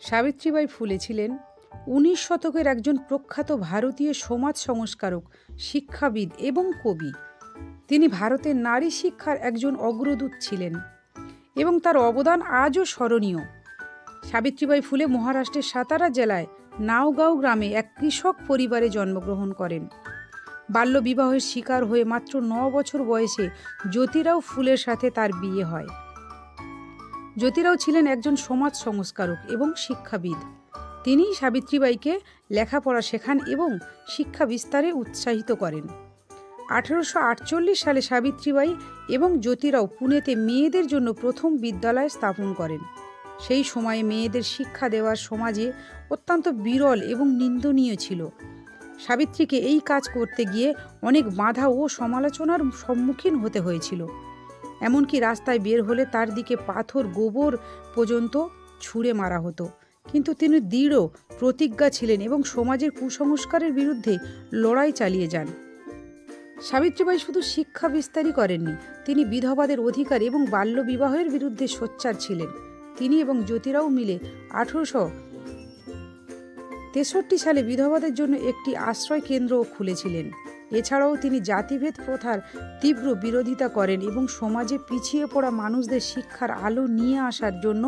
সাবিত্রীবাই ফুলে ছিলেন 19 শতকের একজন প্রখ্যাত ভারতীয় সমাজ সংস্কারক, শিক্ষাবিদ এবং কবি। তিনি ভারতের নারী শিক্ষার একজন অগ্রদূত ছিলেন এবং তার অবদান আজও স্মরণীয়। সাবিত্রীবাই ফুলে মহারাষ্ট্রের সাতারা জেলায় নাওগাঁও গ্রামে এক কৃষক পরিবারে জন্মগ্রহণ করেন। বাল্যবিবাহের শিকার হয়ে মাত্র 9 বছর বয়সে জ্যোতিরাও ফুলের সাথে তার বিয়ে হয়। জ্যোতিরাও ছিলেন একজন সমাজ সংস্কারক এবং শিক্ষাবিদ। তিনি সাবিত্রীবাইকে লেখাপড়া শেখান এবং শিক্ষা বিস্তারে উৎসাহিত করেন। 1848 সালে সাবিত্রীবাই এবং জ্যোতিরাও পুনেতে মেয়েদের জন্য প্রথম বিদ্যালয় স্থাপন করেন। সেই সময়ে মেয়েদের শিক্ষা দেওয়ার সমাজে অত্যন্ত বিরল এবং নিন্দনীয় ছিল। সাবিত্রীকে এই কাজ করতে গিয়ে অনেক বাধা ও সমালোচনার সম্মুখীন হতে হয়েছিল। এমনকি রাস্তায় বের হলে তার দিকে পাথর, গোবর পর্যন্ত ছুঁড়ে মারা হতো। কিন্তু তিনি দৃঢ় প্রতিজ্ঞা ছিলেন এবং সমাজের কুসংস্কারের বিরুদ্ধে লড়াই চালিয়ে যান। সাবিত্রীবাই শুধু শিক্ষা বিস্তারই করেননি, তিনি বিধবাদের অধিকার এবং বাল্যবিবাহের বিরুদ্ধে সোচ্চার ছিলেন। তিনি এবং জ্যোতিরাও মিলে 1863 সালে বিধবাদের জন্য একটি আশ্রয় কেন্দ্রও খুলেছিলেন। এছাড়াও তিনি জাতিভেদ প্রথার তীব্র বিরোধিতা করেন এবং সমাজে পিছিয়ে পড়া মানুষদের শিক্ষার আলো নিয়ে আসার জন্য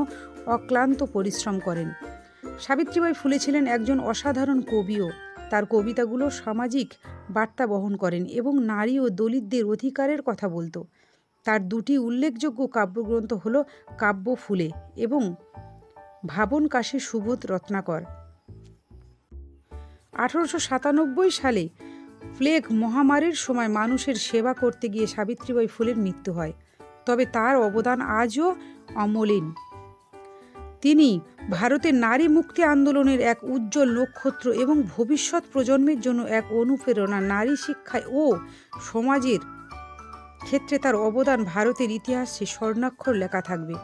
অক্লান্ত পরিশ্রম করেন। সাবিত্রীবাই ফুলে ছিলেন একজন অসাধারণ কবিও। তার কবিতাগুলো সামাজিক বার্তা বহন করেন এবং নারী ও দলিতদের অধিকারের কথা বলত। তার দুটি উল্লেখযোগ্য কাব্যগ্রন্থ হল কাব্য ফুলে এবং ভাবন কাশী সুবোধ রত্নাকর। 1897 সালে প্লেগ মহামারীর সময় মানুষের সেবা করতে গিয়ে সাবিত্রীবাই ফুলের মৃত্যু হয়, তবে তার অবদান আজও অমলিন। তিনি ভারতের নারী মুক্তি আন্দোলনের এক উজ্জ্বল নক্ষত্র এবং ভবিষ্যৎ প্রজন্মের জন্য এক অনুপ্রেরণা। নারী শিক্ষায় ও সমাজের ক্ষেত্রে তার অবদান ভারতের ইতিহাসে স্বর্ণাক্ষর লেখা থাকবে।